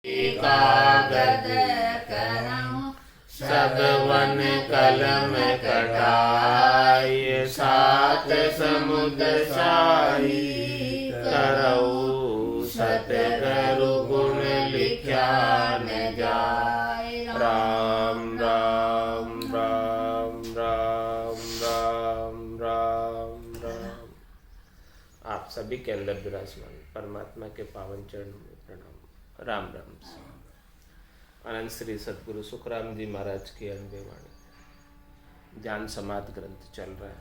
कागद करऊं सब वन कलम कटाय सात समुद्र शाही करऊं सतगुरु गुण लिख्या न जाय। राम राम राम राम राम राम राम। आप सभी के अंदर विराजमान परमात्मा के पावन चरणों में प्रणाम। राम राम। अनंत श्री सतगुरु सुखराम जी महाराज की अनबे वाणी ज्ञान समाधि ग्रंथ चल रहा है।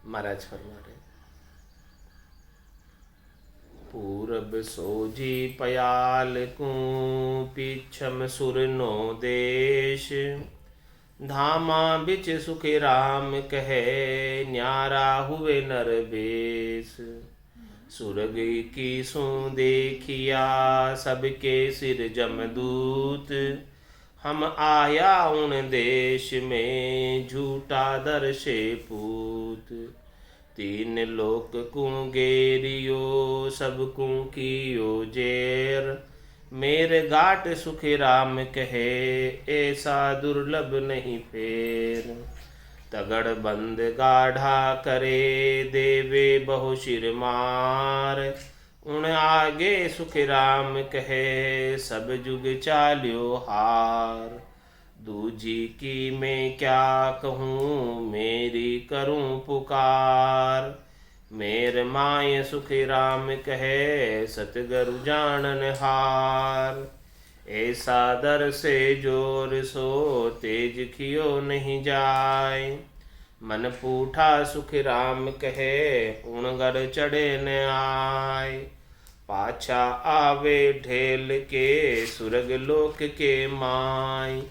महाराज फरमा रहे, पूरब सोजी पयाल को पीछम सुर नो देश धामा बिच सुखे राम कहे न्यारा हुए नर बेस। सुरग की सो देखिया सबके सिर जमदूत हम आया उन देश में झूठा दर्शे पूत। तीन लोक को गेरियो सब को कियो जेर मेरे घाट सुख राम कहे ऐसा दुर्लभ नहीं फेर। तगड़ बंद गाढ़ा करे देवे बहु शिर मार उन आगे सुख राम कहे सब जुग चाल्यो हार। दूजी की मैं क्या कहूँ मेरी करूँ पुकार मेर माय सुख राम कहे सतगुरु जानन हार। ऐसा दर से जोर सो तेज खियो नहीं जाय मन पूठा सुख राम कहे उणगर चढ़े न आय। पाछा आवे ढेल के सुरग लोक के माय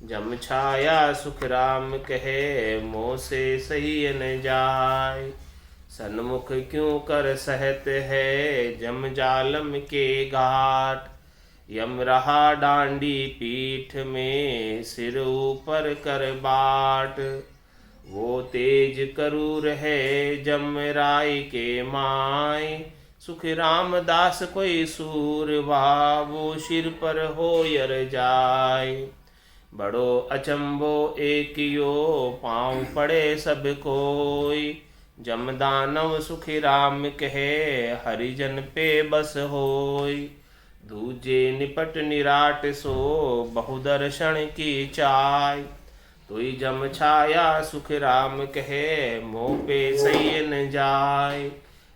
जम छाया सुख राम कहे मोह से सही न जाय। सन्मुख क्यों कर सहत है जम जालम के घाट यम रहा डांडी पीठ में सिर ऊपर कर बाट। वो तेज करूर है जम राय के माय सुख राम दास कोई सूरवा वो सिर पर हो यर जाय। बड़ो अचंबो एक यो पाँव पड़े सब कोई जम दानव सुख राम कहे हरिजन पे बस होय। दूजे निपट निराट सो बहुदर्शन की चाय तुई जम छाया सुख राम कहे मोह पे सही न जाय।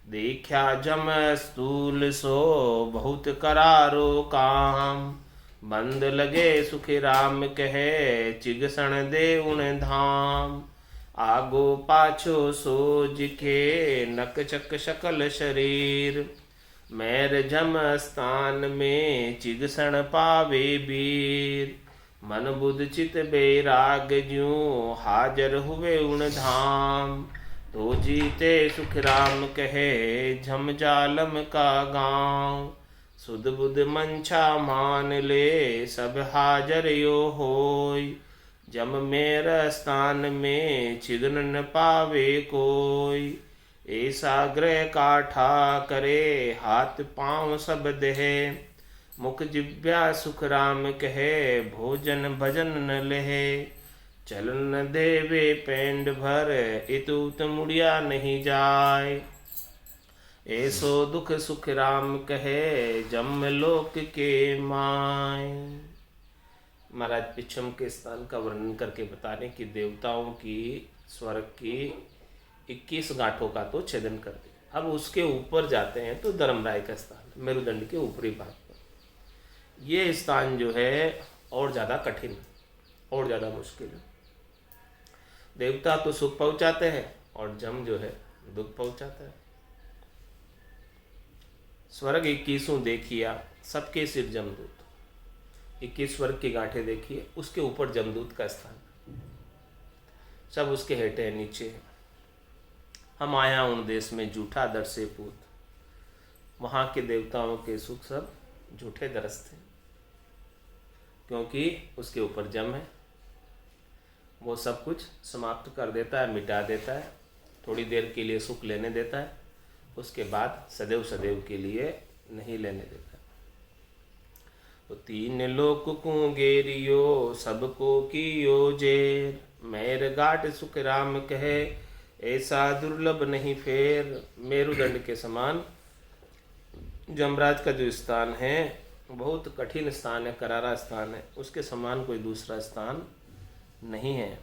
देखा जम स्थूल सो बहुत करारो काम बंद लगे सुख राम कहे चिगसन दे उन धाम। आगो पाछो सोज के नक चक शकल शरीर मैर जम स्थान में चिगसन पावे बीर। मन बुध चित बैराग ज्यों हाजर हुए उन धाम तो जीते सुख राम कहे झम जालम का गाँव। सुध बुध मंछा मान ले सब हाजर यो होय जम मेरा स्थान में चिगन न पावे कोई। ऐसा ग्रह काठा करे हाथ पांव सब देहे मुख जिव्या सुख राम कहे भोजन भजन न लेहे। चलन न देवे पेंड भर इतुत मुड़िया नहीं जाय। ऐसो दुख सुख राम कहे जम लोक के माय। महाराज पिछम के स्थान का वर्णन करके बता रहे कि देवताओं की स्वर्ग की 21 गांठों का तो छेदन कर दिया। अब उसके ऊपर जाते हैं तो धर्मराय का स्थान मेरुदंड के ऊपरी भाग पर। ये स्थान जो है और ज़्यादा कठिन और ज़्यादा मुश्किल है। देवता तो सुख पहुंचाते हैं और जम जो है दुख पहुंचाता है। स्वर्ग 21 देखिया सबके सिर जमदूत 21 स्वर्ग की गांठें देखिए उसके ऊपर जमदूत का स्थान सब उसके हेठे नीचे। हम आया उन देश में झूठा दर से पूत वहाँ के देवताओं के सुख सब झूठे दरस थे क्योंकि उसके ऊपर जम है। वो सब कुछ समाप्त कर देता है मिटा देता है थोड़ी देर के लिए सुख लेने देता है उसके बाद सदैव सदैव के लिए नहीं लेने देता। तो तीन लोक को गेरियो सबको कियो जेर। मेर गाट सुख राम कहे ऐसा दुर्लभ नहीं फेर। मेरुदंड के समान जमराज का जो स्थान है बहुत कठिन स्थान है, करारा स्थान है, उसके समान कोई दूसरा स्थान नहीं है।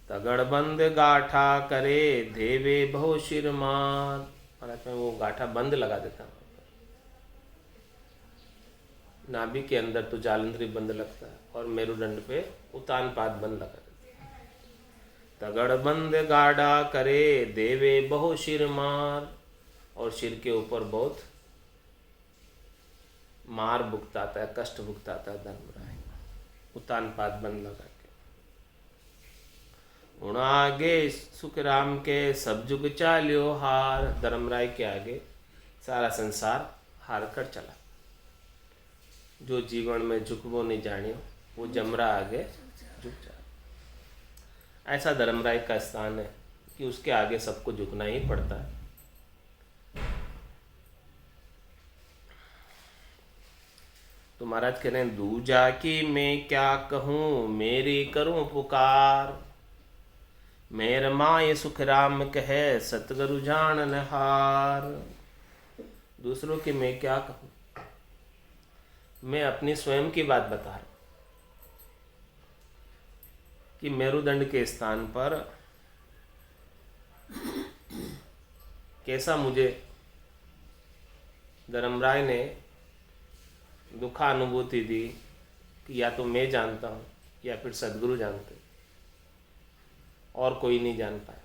तगड़बंद गाठा करे देवे बहु शिर मार। महाराज में वो गाठा बंद लगा देता, नाभि के अंदर तो जालंधरी बंद लगता है और मेरुदंड पे उतान पाद बंद लगा देता है। तगड़बंद गाढ़ा करे देवे बहु शिर मार, और सिर के ऊपर बहुत मार भुगताता है, कष्ट भुगताता है धर्मराय, उतान पाद बंद लगा के। उन आगे सुख राम के सब जुग चाल्यो हार। धर्मराय के आगे सारा संसार हार कर चला। जो जीवन में झुकबो नहीं जानियो वो जमरा आगे झुक जा। ऐसा धर्मराय का स्थान है कि उसके आगे सबको झुकना ही पड़ता है। तो महाराज कह रहे हैं दूजा की मैं क्या कहूँ मेरी करूँ पुकार। मेर माय सुख राम कहे सतगुरु जानन हार। दूसरों की मैं क्या कहूँ, मैं अपनी स्वयं की बात बता रहा हूँ कि मेरुदंड के स्थान पर कैसा मुझे धर्मराय ने दुखानुभूति दी कि या तो मैं जानता हूँ या फिर सदगुरु जानते, और कोई नहीं जान पाया।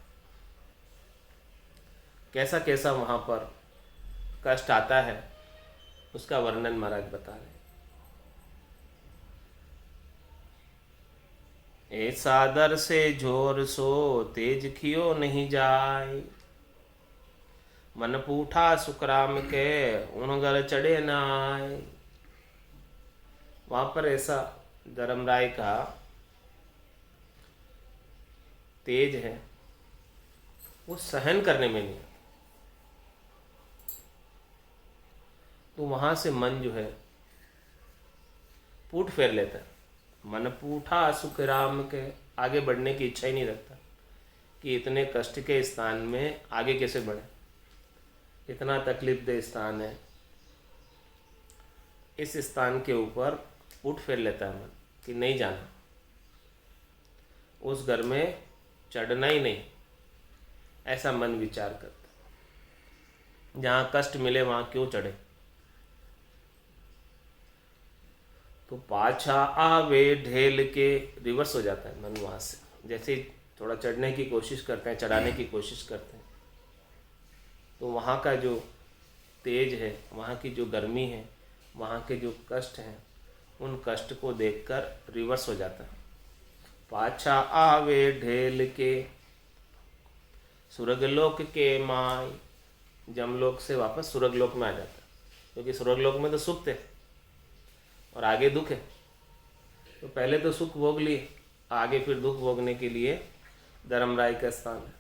कैसा कैसा वहाँ पर कष्ट आता है उसका वर्णन महाराज बता रहे। ऐसा दर से जोर सो तेज खियो नहीं जाय। मन पूठा सुखराम के उनगर चढ़े न आए। वहाँ पर ऐसा धर्मराय का तेज है, वो सहन करने में नहीं। तो वहाँ से मन जो है पूठ फेर लेता है। मन पूठा सुख राम के, आगे बढ़ने की इच्छा ही नहीं रखता कि इतने कष्ट के स्थान में आगे कैसे बढ़े, इतना तकलीफ दे स्थान है। इस स्थान के ऊपर पूठ फेर लेता है मन कि नहीं जाना, उस घर में चढ़ना ही नहीं, ऐसा मन विचार करता। जहाँ कष्ट मिले वहाँ क्यों चढ़े। तो पाछा आवे ढेल के, रिवर्स हो जाता है मन वहाँ से। जैसे ही थोड़ा चढ़ने की कोशिश करते हैं, चढ़ाने की कोशिश करते हैं, तो वहाँ का जो तेज है, वहाँ की जो गर्मी है, वहाँ के जो कष्ट हैं, उन कष्ट को देखकर रिवर्स हो जाता है। पाछा आवे ढेल के सुरगलोक के माय। जमलोक से वापस सुरगलोक में आ जाता है, क्योंकि सुरगलोक में तो सुख थे और आगे दुख है। तो पहले तो सुख भोग लिए, आगे फिर दुख भोगने के लिए धर्मराय का स्थान है।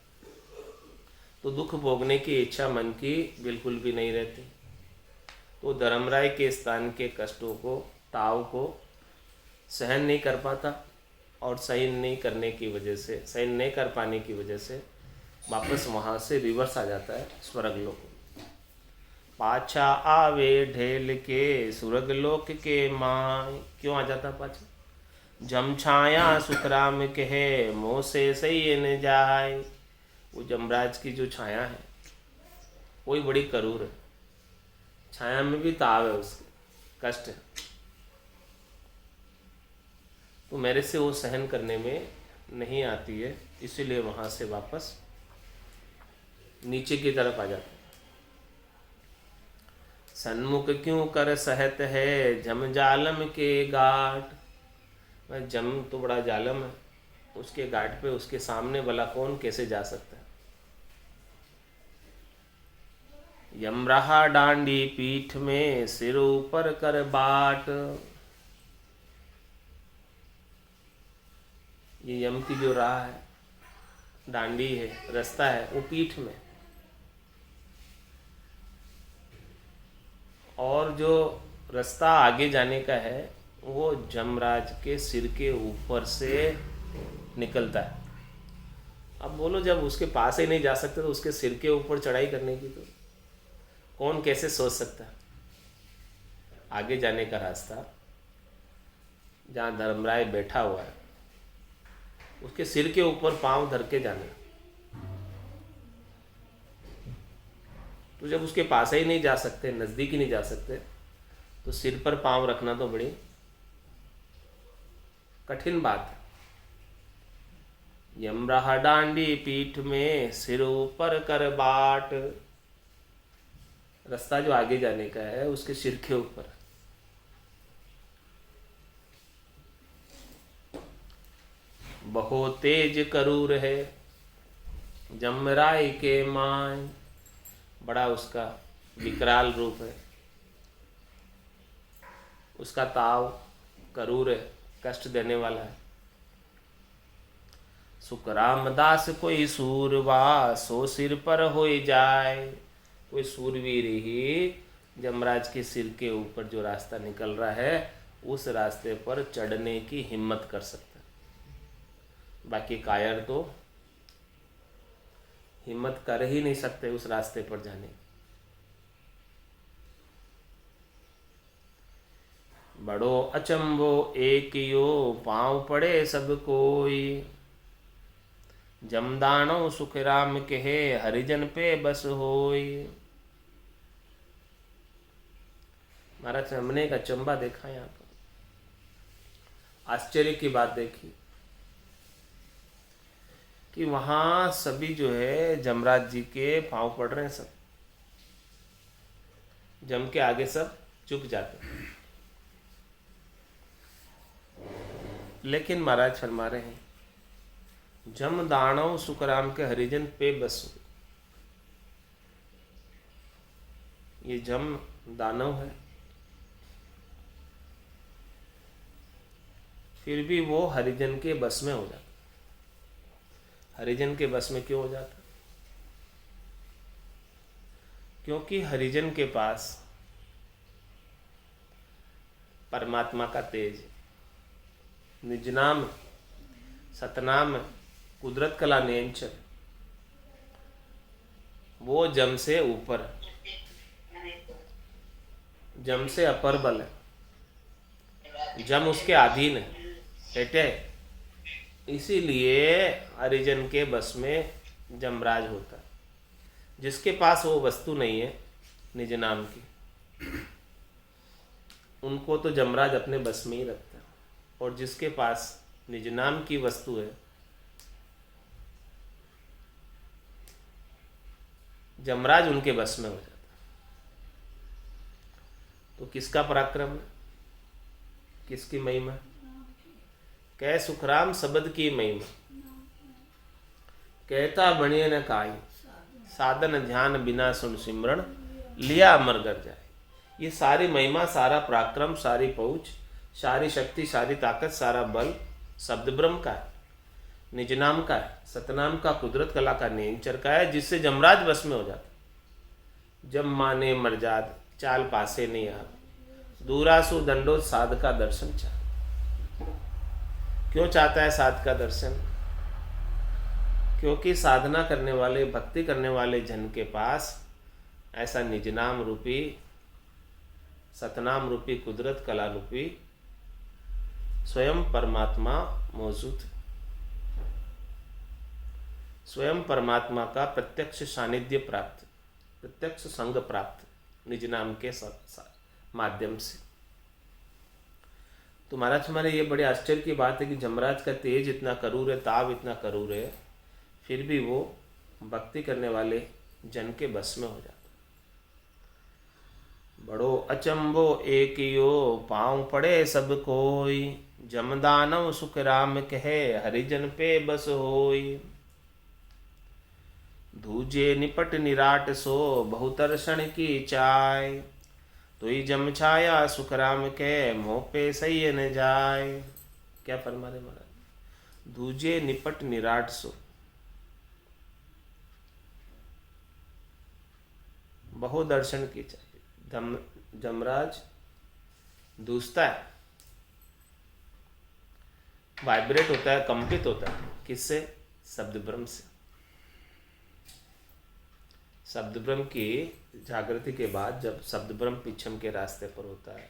तो दुख भोगने की इच्छा मन की बिल्कुल भी नहीं रहती। तो धर्मराय के स्थान के कष्टों को, ताव को सहन नहीं कर पाता, और सहन नहीं करने की वजह से, सहन नहीं कर पाने की वजह से वापस वहाँ से रिवर्स आ जाता है स्वर्गलोक। पाछा आवे ढेल के सुरगलोक के माय। क्यों आ जाता पाछा। जम छाया सुखराम कहे मोह से सही न जाए। वो जमराज की जो छाया है वही बड़ी करूर है, छाया में भी ताव है, उसके कष्ट है। तो मेरे से वो सहन करने में नहीं आती है, इसीलिए वहाँ से वापस नीचे की तरफ आ जाता है। सन्मुख क्यों कर सहत है जम जालम के घाट। जम तो बड़ा जालम है, उसके घाट पे उसके सामने भला कौन कैसे जा सकता है। यम रहा डांडी पीठ में सिर ऊपर कर बाट। ये यम की जो राह है, डांडी है, रास्ता है, वो पीठ में, और जो रास्ता आगे जाने का है वो जमराज के सिर के ऊपर से निकलता है। अब बोलो, जब उसके पास ही नहीं जा सकते तो उसके सिर के ऊपर चढ़ाई करने की तो कौन कैसे सोच सकता है। आगे जाने का रास्ता जहाँ धर्मराय बैठा हुआ है उसके सिर के ऊपर पांव धर के जाना। तो जब उसके पास ही नहीं जा सकते, नज़दीक ही नहीं जा सकते, तो सिर पर पांव रखना तो बड़ी कठिन बात है। यमराह डांडी पीठ में सिर ऊपर कर बाट। रास्ता जो आगे जाने का है उसके सिर के ऊपर। बहुत तेज करूर है जमराय के मान। बड़ा उसका विकराल रूप है, उसका ताव करूर है, कष्ट देने वाला है। सुखराम दास कोई सूरवा सो सिर पर हो जाए। कोई सूरवीर ही जमराज के सिर के ऊपर जो रास्ता निकल रहा है उस रास्ते पर चढ़ने की हिम्मत कर सकता है। बाकी कायर तो हिम्मत कर ही नहीं सकते उस रास्ते पर जाने। बड़ो अचंभो एक यो पांव पड़े सब कोई। जमदानो सुख राम कहे हरिजन पे बस होई। महाराज हमने एक अचंबा देखा यहाँ पर, आश्चर्य की बात देखी कि वहां सभी जो है जमराज जी के पांव पड़ रहे हैं। सब जम के आगे सब झुक जाते हैं। लेकिन महाराज फरमा रहे हैं जम दानव सुखराम के हरिजन पे बस। ये जम दानव है, फिर भी वो हरिजन के बस में हो जाता। हरिजन के बस में क्यों हो जाता? क्योंकि हरिजन के पास परमात्मा का तेज, निजनाम, सतनाम, कुदरत कला नेंचर, वो जम से ऊपर, जम से अपर बल है, जम उसके अधीन है, बेटे। इसीलिए हरिजन के बस में जमराज होता है। जिसके पास वो वस्तु नहीं है निज नाम की, उनको तो जमराज अपने बस में ही रखता है। और जिसके पास निज नाम की वस्तु है, जमराज उनके बस में हो जाता है। तो किसका पराक्रम है, किसकी महिमा? कह सुखराम शब्द की महिमा। कहता बनिए न काई, साधन ध्यान बिना सुन सिमरण, लिया अमर कर जाए। ये सारी महिमा, सारा पराक्रम, सारी पहुंच, सारी शक्ति, सारी ताकत, सारा बल शब्द ब्रह्म का है, निज नाम का है, सतनाम का, कुदरत कला का, नेंचर का है, जिससे जमराज बस में हो जाता। जब माने मरजाद चाल पासे नहीं आ, दूरासु दंडो साध का दर्शन चाह। क्यों चाहता है साध का दर्शन? क्योंकि साधना करने वाले, भक्ति करने वाले जन के पास ऐसा निजनाम रूपी, सतनाम रूपी, कुदरत कला रूपी स्वयं परमात्मा मौजूद। स्वयं परमात्मा का प्रत्यक्ष सानिध्य प्राप्त, प्रत्यक्ष संग प्राप्त निज नाम के माध्यम से। तो महाराज हमारे ये बड़े आश्चर्य की बात है कि जमराज का तेज इतना करूर है, ताव इतना करूर है, फिर भी वो भक्ति करने वाले जन के बस में हो जाता। बड़ो अचंभो एक यो पांव पड़े सब कोई। जमदानव सुख राम कहे हरिजन पे बस होई। धूजे निपट निराट सो बहुतर्षण की चाय। तुई जम छाया सुख राम के मोह पे सही न जाए। क्या फरमा रहे महाराज? धूजे निपट निराट सो, बहुदर्शन की चाहिए। जमराज दूसता है, वाइब्रेट होता है, कंपित होता है। किससे? शब्द ब्रह्म से। शब्द ब्रह्म की जागृति के बाद जब शब्द ब्रह्म पिछम के रास्ते पर होता है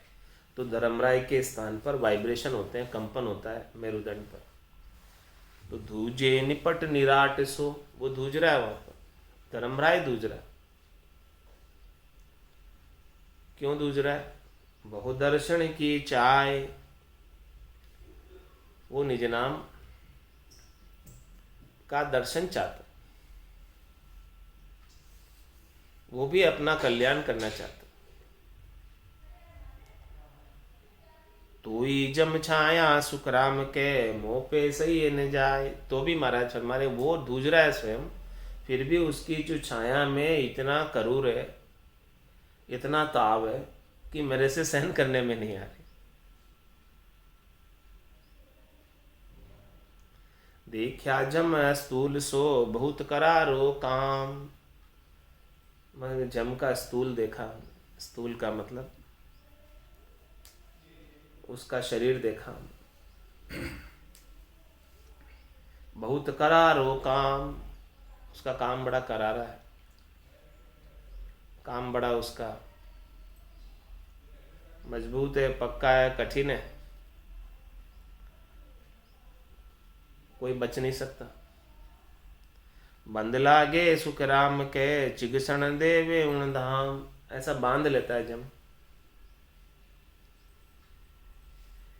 तो धर्मराय के स्थान पर वाइब्रेशन होते हैं, कंपन होता है मेरुदंड पर। तो धूजे निपट निराट सो, वो धूज रहा है वहां पर, धर्मराय धूज रहा है। क्यों धूज रहा है? बहु दर्शन की चाय, वो निज नाम का दर्शन चाहता, वो भी अपना कल्याण करना चाहता। तो ही जम छाया सुखराम के मोह पे सही न जाए। तो भी महाराज हमारे वो धूज रहा है स्वयं, फिर भी उसकी जो छाया में इतना करूर है, इतना ताव है कि मेरे से सहन करने में नहीं आ रही। देखा जम स्थूल सो बहुत करारो काम। मैंने जम का स्थूल देखा, स्थूल का मतलब उसका शरीर देखा। बहुत करारो काम, उसका काम बड़ा करारा है, काम बड़ा उसका मजबूत है, पक्का है, कठिन है, कोई बच नहीं सकता। बंद लागे सुख राम के चिगसन देवे उन धाम। ऐसा बांध लेता है जम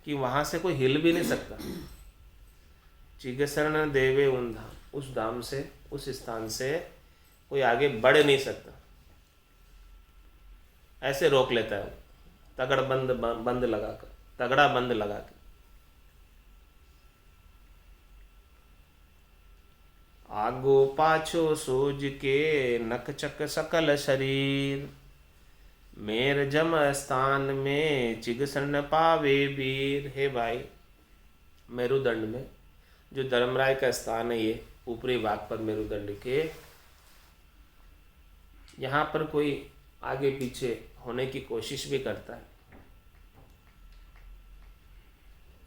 कि वहां से कोई हिल भी नहीं सकता। चिगसन देवे उन धाम, उस धाम से, उस स्थान से कोई आगे बढ़ नहीं सकता। ऐसे रोक लेता है, तगड़ बंद लगाकर, तगड़ा बंद लगाकर। आगो पाछो सोज के नकचक सकल शरीर। मेर जम स्थान में चिगसन पावे वीर। हे भाई, मेरुदंड में जो धर्मराय का स्थान है, ये ऊपरी भाग पर मेरुदंड के, यहाँ पर कोई आगे पीछे होने की कोशिश भी करता है।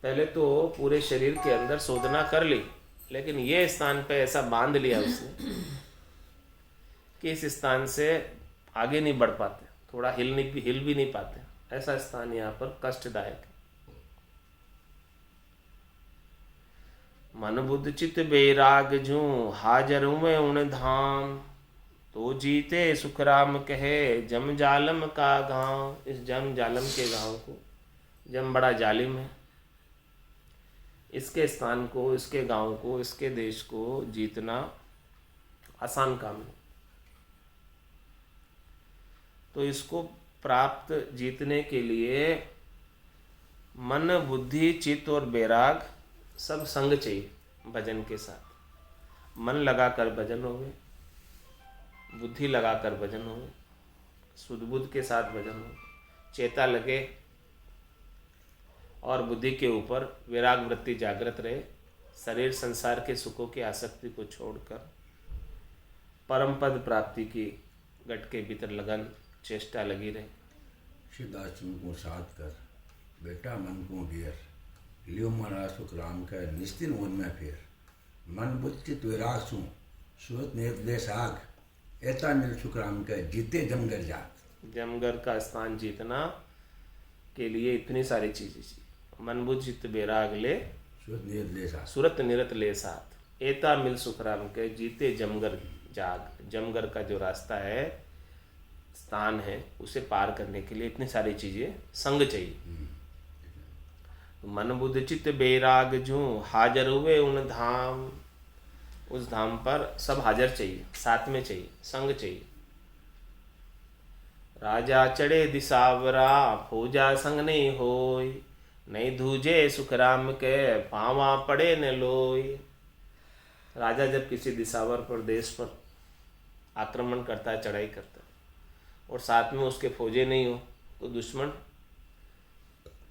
पहले तो पूरे शरीर के अंदर शोधना कर ली, लेकिन ये स्थान पे ऐसा बांध लिया उसने कि इस स्थान से आगे नहीं बढ़ पाते, थोड़ा हिल भी नहीं पाते। ऐसा स्थान यहाँ पर कष्टदायक है। मन बुद्ध चित्त बेराग जू हाजर में उन धाम। तो जीते सुखराम कहे जम जालम का गांव। इस जम जालम के गांव को, जम बड़ा जालिम है, इसके स्थान को, इसके गांव को, इसके देश को जीतना आसान काम है। तो इसको प्राप्त जीतने के लिए मन बुद्धि चित्त और बैराग सब संग चाहिए भजन के साथ। मन लगाकर भजन होवे, बुद्धि लगाकर भजन होवे, सुध-बुद्ध के साथ भजन हो, चेता लगे और बुद्धि के ऊपर विराग वृत्ति जागृत रहे। शरीर संसार के सुखों की आसक्ति को छोड़कर परम पद प्राप्ति की गट के भीतर लगन चेष्टा लगी रहे। सिद्धाश्रम को साथ कर बेटा मन को घेर। लियो मरा सुख राम का निस्तिन उन में फेर। मन बुद्धि विराग सू सूरत निर्देश आग। ऐता मिल सुख राम का जीते जमगर जात। जमगर का स्थान जीतना के लिए इतनी सारी चीजें चाहिए। मन बुद्धि चित्त बैराग ले सूरत निरत ले साथ। एता मिल सुख राम के जीते जमगर जाग। जमगर का जो रास्ता है, स्थान है, उसे पार करने के लिए इतनी सारी चीजें संग चाहिए। मन बुद्ध चित्त बैराग जू हाजर हुए उन धाम। उस धाम पर सब हाजर चाहिए, साथ में चाहिए, संग चाहिए। राजा चढ़े दिसावरा फौजा संग नहीं होय। नहीं धूजे सुख राम के पावा पड़े न लोय। राजा जब किसी दिसावर पर, देश पर आक्रमण करता है, चढ़ाई करता है, और साथ में उसके फौजे नहीं हो तो दुश्मन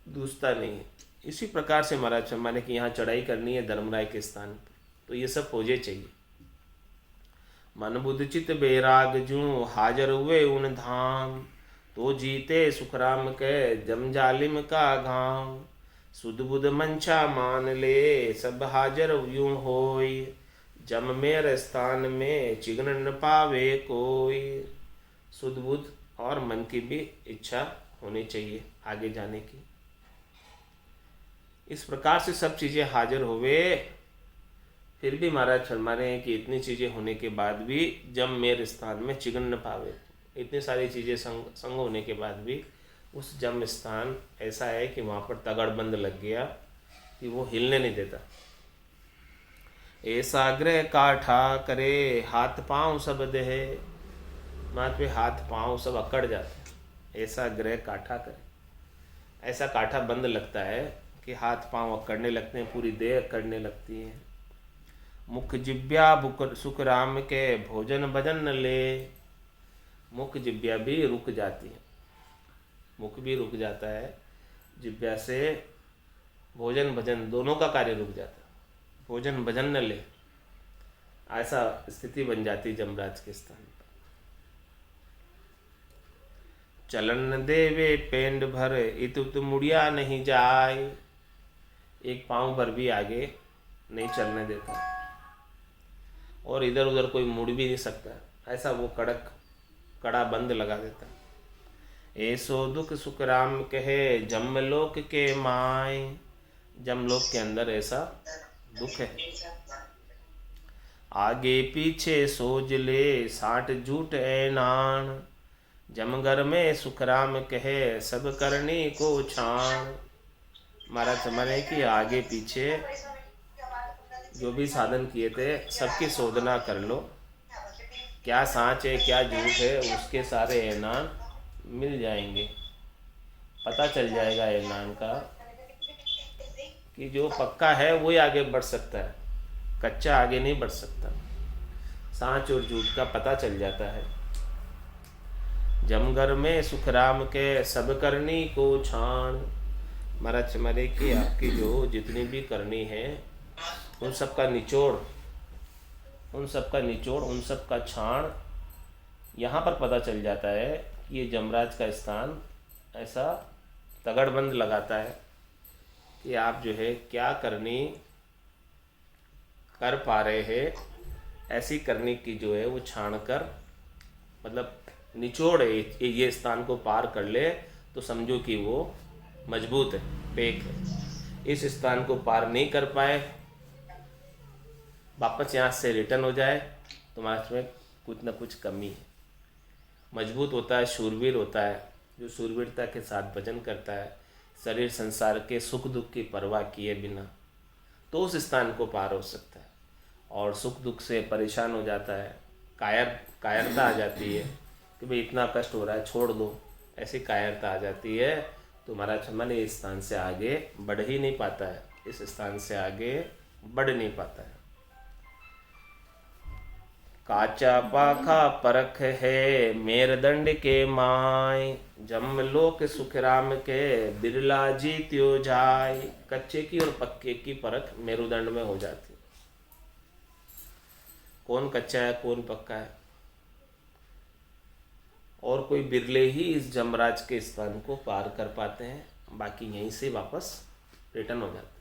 दूसता नहीं है। इसी प्रकार से महाराज शर्मा ने कि यहाँ चढ़ाई करनी है धर्मराय के स्थान पर, तो ये सब फौजे चाहिए। मन बुद्ध चित्त बैराग जू हाजर हुए उन धाम। तो जीते सुखराम के जम जालिम का घाम। सुध बुध मंशा मान ले सब हाजर यूं होय। जम मेर स्थान में चिगन न पावे कोई। सुध बुध और मन की भी इच्छा होनी चाहिए आगे जाने की। इस प्रकार से सब चीज़ें हाजिर हुए, फिर भी महाराज फरमा रहे हैं कि इतनी चीज़ें होने के बाद भी जब मेरे स्थान में चिगन न पावे, इतनी सारी चीज़ें संग होने के बाद भी उस जम स्थान ऐसा है कि वहाँ पर तगड़बंद लग गया कि वो हिलने नहीं देता। ऐसा ग्रह काठा करे हाथ पांव सब दे, माथ पे हाथ पांव सब अकड़ जाते हैं। ऐसा ग्रह काठा करे, ऐसा काठा बंद लगता है कि हाथ पांव अकड़ने लगते हैं, पूरी देह अकड़ने लगती है। मुख जिब्या बुक सुख राम के भोजन भजन न ले, मुख जिब्या भी रुक जाती है, मुख भी रुक जाता है, जिब्या से भोजन भजन दोनों का कार्य रुक जाता है। भोजन भजन न ले, ऐसा स्थिति बन जाती जमराज के स्थान पर। चलन देवे पेंड भर इतुत मुड़िया नहीं जाए, एक पांव भर भी आगे नहीं चलने देता और इधर उधर कोई मुड़ भी नहीं सकता, ऐसा वो कड़ा बंद लगा देता। ऐसो दुख सुख राम कहे जमलोक के माय, जमलोक के अंदर ऐसा दुख है। आगे पीछे सोज ले 60 झूठ ऐनान, जमगर में सुख राम कहे सब करने को छान। महाराज समझे कि आगे पीछे जो भी साधन किए थे सबकी शोधना कर लो, क्या सांच है क्या झूठ है, उसके सारे ऐलान मिल जाएंगे। पता चल जाएगा ऐलान का कि जो पक्का है वही आगे बढ़ सकता है, कच्चा आगे नहीं बढ़ सकता। सांच और झूठ का पता चल जाता है। जमगर में सुख राम के सब करनी को छान। महाराज हमारे की आपकी जो जितनी भी करनी है उन सब का निचोड़, उन सब का छाण यहाँ पर पता चल जाता है कि ये जमराज का स्थान ऐसा तगड़बंद लगाता है कि आप जो है क्या करनी कर पा रहे हैं, ऐसी करनी की जो है वो छाण कर, मतलब निचोड़ ये स्थान को पार कर ले तो समझो कि वो मजबूत है, पेक है। इस स्थान को पार नहीं कर पाए, वापस यहाँ से रिटर्न हो जाए तो हमारे में कुछ न कुछ कमी है। मजबूत होता है, शूरवीर होता है, जो शूरवीरता के साथ भजन करता है, शरीर संसार के सुख दुख की परवाह किए बिना, तो उस स्थान को पार हो सकता है। और सुख दुख से परेशान हो जाता है, कायरता आ जाती है कि भाई इतना कष्ट हो रहा है छोड़ दो, ऐसी कायरता आ जाती है तो महाराज हमारे इस स्थान से आगे बढ़ ही नहीं पाता है, इस स्थान से आगे बढ़ नहीं पाता है। काचा पाखा परख है मेरदंड के माय, जमलोक सुख राम के बिरला जीत्यो जाय। कच्चे की और पक्के की परख मेरुदंड में हो जाती, कौन कच्चा है कौन पक्का है, और कोई बिरले ही इस जमराज के स्थान को पार कर पाते हैं, बाकी यहीं से वापस रिटर्न हो जाते।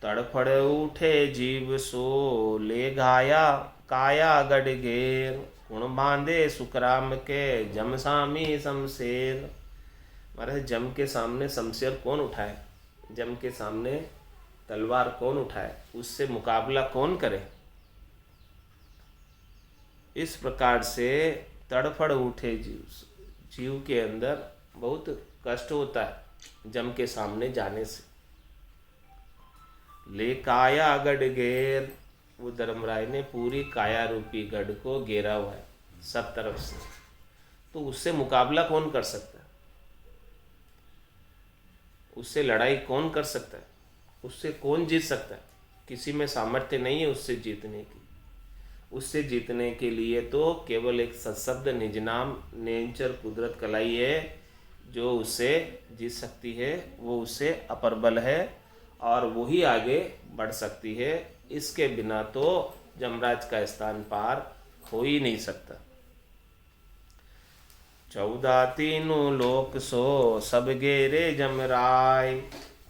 तड़फड़ उठे जीव सो ले घाया काया गढ़ घेर, गुण बांधे सुखराम के जम सामी शमशेर। महाराज जम के सामने शमशेर कौन उठाए, जम के सामने तलवार कौन उठाए, उससे मुकाबला कौन करे। इस प्रकार से तड़फड़ उठे जीव के अंदर बहुत कष्ट होता है जम के सामने जाने से। ले काया गढ़ घेर, वो धर्मराय ने पूरी काया रूपी गढ़ को घेरा हुआ है सब तरफ से, तो उससे मुकाबला कौन कर सकता है, उससे लड़ाई कौन कर सकता है, उससे कौन जीत सकता है। किसी में सामर्थ्य नहीं है उससे जीतने की। उससे जीतने के लिए तो केवल एक सत्शब्द निज नाम नेंचर कुदरत कलाई है जो उससे जीत सकती है, वो उससे अपरबल है और वही आगे बढ़ सकती है। इसके बिना तो जमराज का स्थान पार हो ही नहीं सकता। 14 तीनों लोक सो सब गेरे जमराय।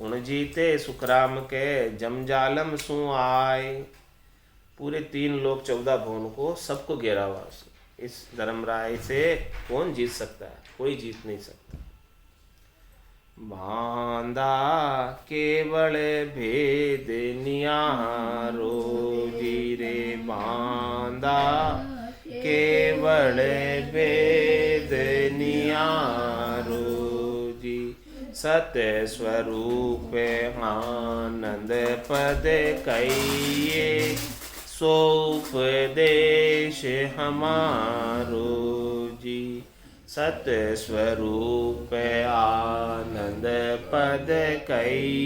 गुण जीते सुखराम के जमजालम सु आय। पूरे 3 लोक 14 भुवन को सबको घेरा हुआ। इस धर्मराय से कौन जीत सकता है? कोई जीत नहीं सकता। बांधा केवल भेद नियारो जी रे, बांधा केवल भेद नियारो जी। सत्य स्वरूप आनंद पद कहिए, सो उपदेश हमारो जी। सत्य स्वरूप आनंद पद कहिए।